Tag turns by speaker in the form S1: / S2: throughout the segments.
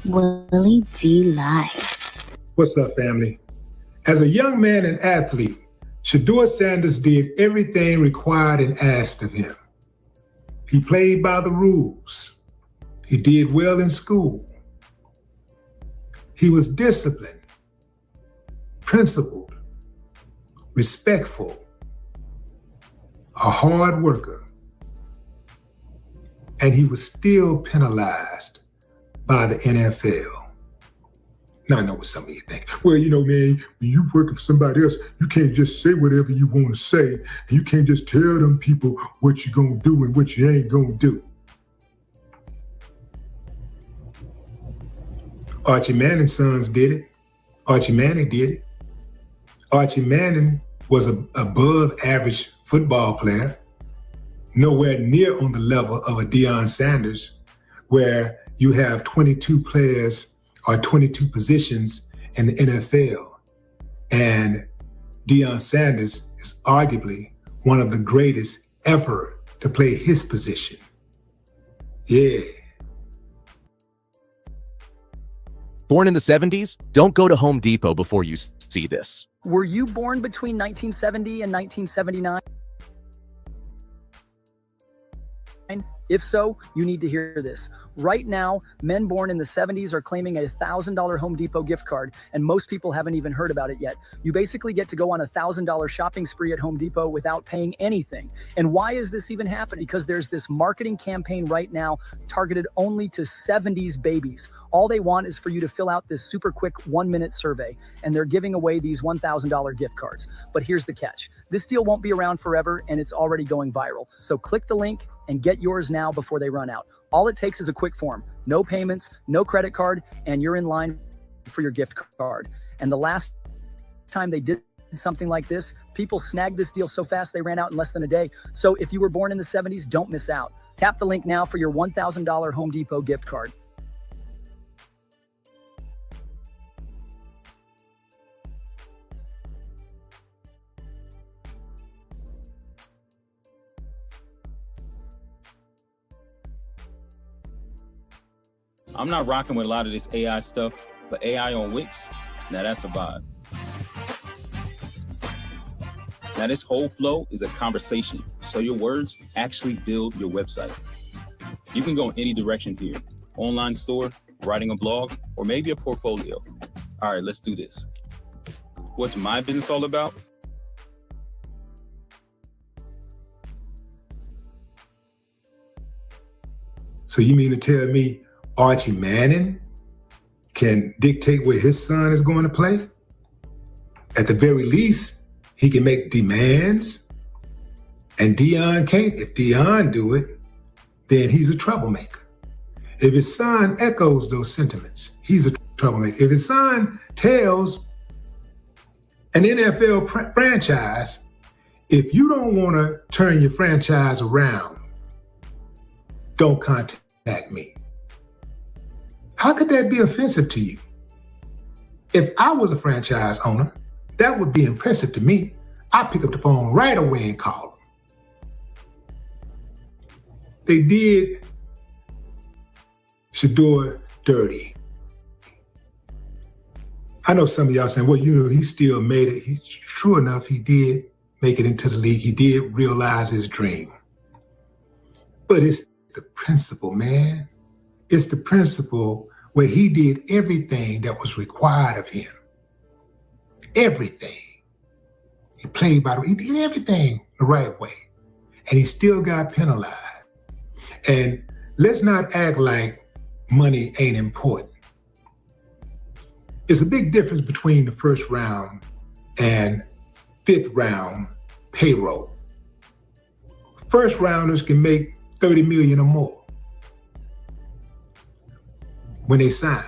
S1: Willie D live.
S2: What's up, family? As a young man and athlete, Shedeur Sanders did everything required and asked of him. He played by the rules. He did well in school. He was disciplined, principled, respectful, a hard worker, and he was still penalized by the NFL. Now, I know what some of you think. Well, you know, man, when you work for somebody else, you can't just say whatever you want to say, and you can't just tell them people what you're going to do and what you ain't going to do. Archie Manning's sons did it. Archie Manning did it. Archie Manning was an above average football player, nowhere near on the level of a Deion Sanders, where you have 22 players or 22 positions in the NFL. And Deion Sanders is arguably one of the greatest ever to play his position. Yeah.
S3: Born in the 70s? Don't go to Home Depot before you see this.
S4: Were you born between 1970 and 1979? If so, you need to hear this. Right now, men born in the 70s are claiming a $1,000 Home Depot gift card, and most people haven't even heard about it yet. You basically get to go on a $1,000 shopping spree at Home Depot without paying anything. And why is this even happening? Because there's this marketing campaign right now targeted only to 70s babies. All they want is for you to fill out this super quick 1-minute survey, and they're giving away these $1,000 gift cards. But here's the catch. This deal won't be around forever, and it's already going viral. So click the link and get yours now before they run out. All it takes is a quick form, no payments, no credit card, and you're in line for your gift card. And the last time they did something like this, people snagged this deal so fast they ran out in less than a day. So if you were born in the 70s, don't miss out. Tap the link now for your $1,000 Home Depot gift card.
S5: I'm not rocking with a lot of this AI stuff, but AI on Wix, now that's a vibe. Now this whole flow is a conversation, so your words actually build your website. You can go in any direction here. Online store, writing a blog, or maybe a portfolio. All right, let's do this. What's my business all about?
S2: So you mean to tell me Archie Manning can dictate where his son is going to play? At the very least, he can make demands. And Deion can't. If Deion do it, then he's a troublemaker. If his son echoes those sentiments, he's a troublemaker. If his son tells an NFL franchise, if you don't want to turn your franchise around, don't contact me. How could that be offensive to you? If I was a franchise owner, that would be impressive to me. I'd pick up the phone right away and call them. They did Shedeur dirty. I know some of y'all saying, well, you know, he still made it. True enough, he did make it into the league. He did realize his dream. But it's the principle, man. It's the principle where he did everything that was required of him. Everything. He played by the way. He did everything the right way. And he still got penalized. And let's not act like money ain't important. It's a big difference between the first round and fifth round payroll. First rounders can make 30 million or more when they sign.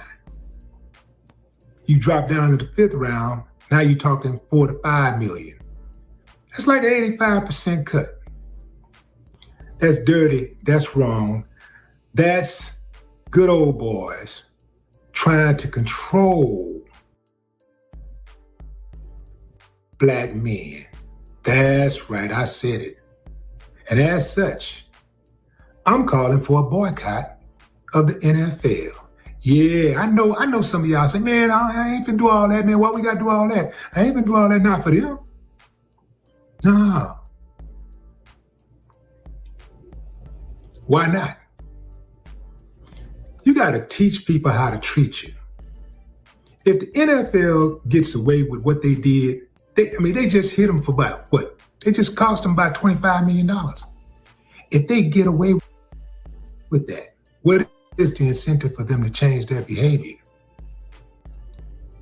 S2: You drop down to the fifth round, now you're talking 4 to 5 million. That's like an 85% cut. That's dirty, that's wrong. That's good old boys trying to control black men. That's right, I said it. And as such, I'm calling for a boycott of the NFL. Yeah, I know some of y'all say, man, I ain't finna do all that, man. Why we gotta do all that? I ain't finna do all that, not for them. No. Why not? You gotta teach people how to treat you. If the NFL gets away with what they did, they just hit them for about what? They just cost them about $25 million. If they get away with that, what is the incentive for them to change their behavior?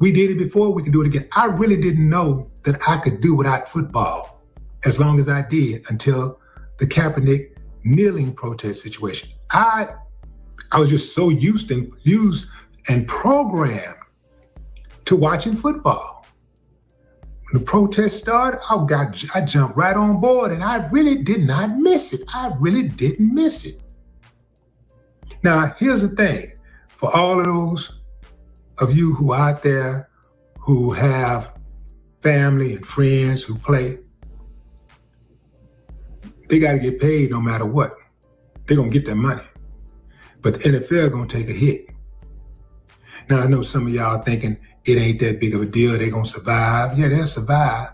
S2: We did it before, we can do it again. I really didn't know that I could do without football as long as I did until the Kaepernick kneeling protest situation. I was just so used and programmed to watching football. When the protest started, I jumped right on board, and I really did not miss it. I really didn't miss it. Now, here's the thing. For all of those of you who are out there who have family and friends who play, they got to get paid no matter what. They're going to get their money. But the NFL going to take a hit. Now, I know some of y'all thinking it ain't that big of a deal. They're going to survive. Yeah, they'll survive.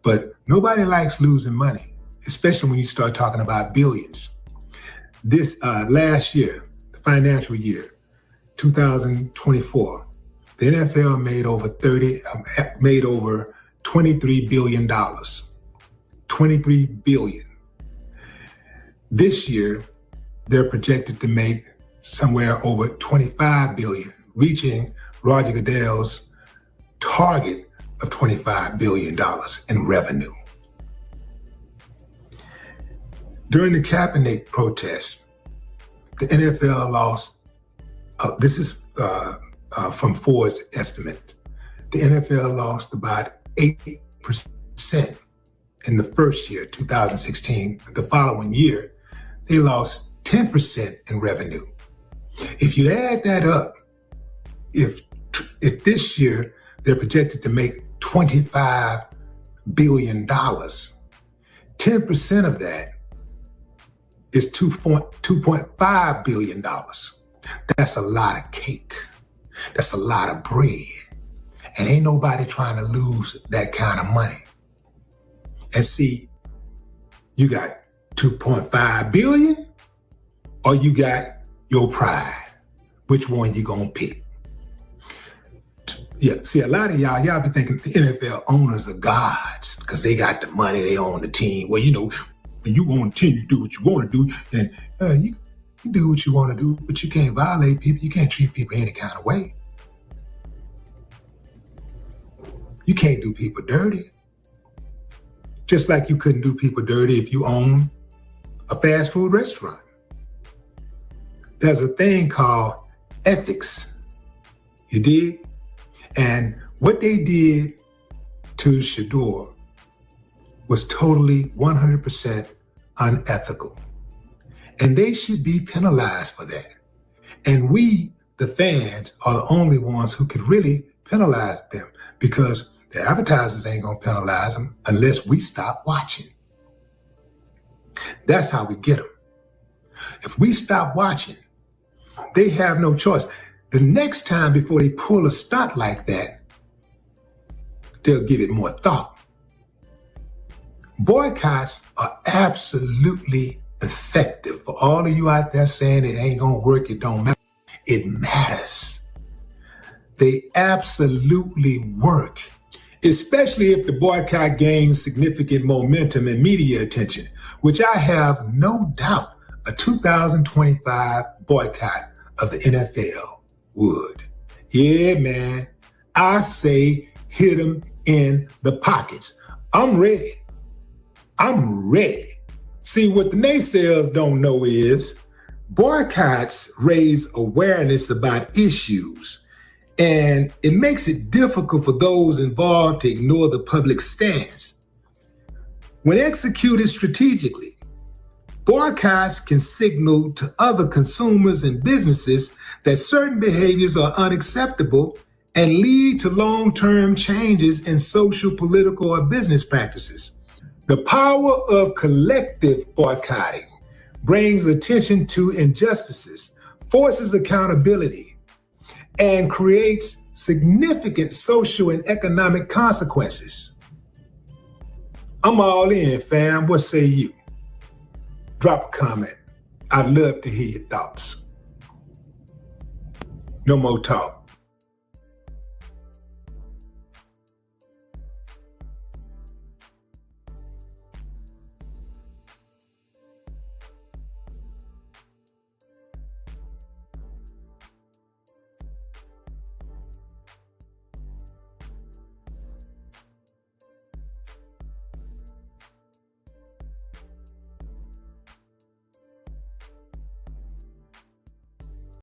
S2: But nobody likes losing money, especially when you start talking about billions. This last year, the financial year, 2024, the NFL made over $23 billion. $23 billion. This year, they're projected to make somewhere over $25 billion, reaching Roger Goodell's target of $25 billion in revenue. During the Kaepernick protest, the NFL lost, this is from Ford's estimate, the NFL lost about 8% in the first year, 2016. The following year, they lost 10% in revenue. If you add that up, if this year they're projected to make $25 billion, 10% of that is $2.5 billion. That's a lot of cake. That's a lot of bread. And ain't nobody trying to lose that kind of money. And see, you got $2.5 billion or you got your pride. Which one you gonna pick? Yeah, see, a lot of y'all be thinking the NFL owners are gods because they got the money, they own the team. Well, you know, when you own a team, you do what you want to do, and you do what you want to do, but you can't violate people. You can't treat people any kind of way. You can't do people dirty. Just like you couldn't do people dirty if you own a fast food restaurant. There's a thing called ethics. You dig? And what they did to Shedeur was totally 100% unethical. And they should be penalized for that. And we, the fans, are the only ones who could really penalize them because the advertisers ain't gonna penalize them unless we stop watching. That's how we get them. If we stop watching, they have no choice. The next time before they pull a stunt like that, they'll give it more thought. Boycotts are absolutely effective. For all of you out there saying it ain't gonna work, it don't matter. It matters. They absolutely work, especially if the boycott gains significant momentum and media attention, which I have no doubt a 2025 boycott of the NFL would. Yeah, man, I say hit them in the pockets. I'm ready. I'm ready. See, what the naysayers don't know is boycotts raise awareness about issues, and it makes it difficult for those involved to ignore the public stance. When executed strategically, boycotts can signal to other consumers and businesses that certain behaviors are unacceptable and lead to long-term changes in social, political, or business practices. The power of collective boycotting brings attention to injustices, forces accountability, and creates significant social and economic consequences. I'm all in, fam. What say you? Drop a comment. I'd love to hear your thoughts. No more talk.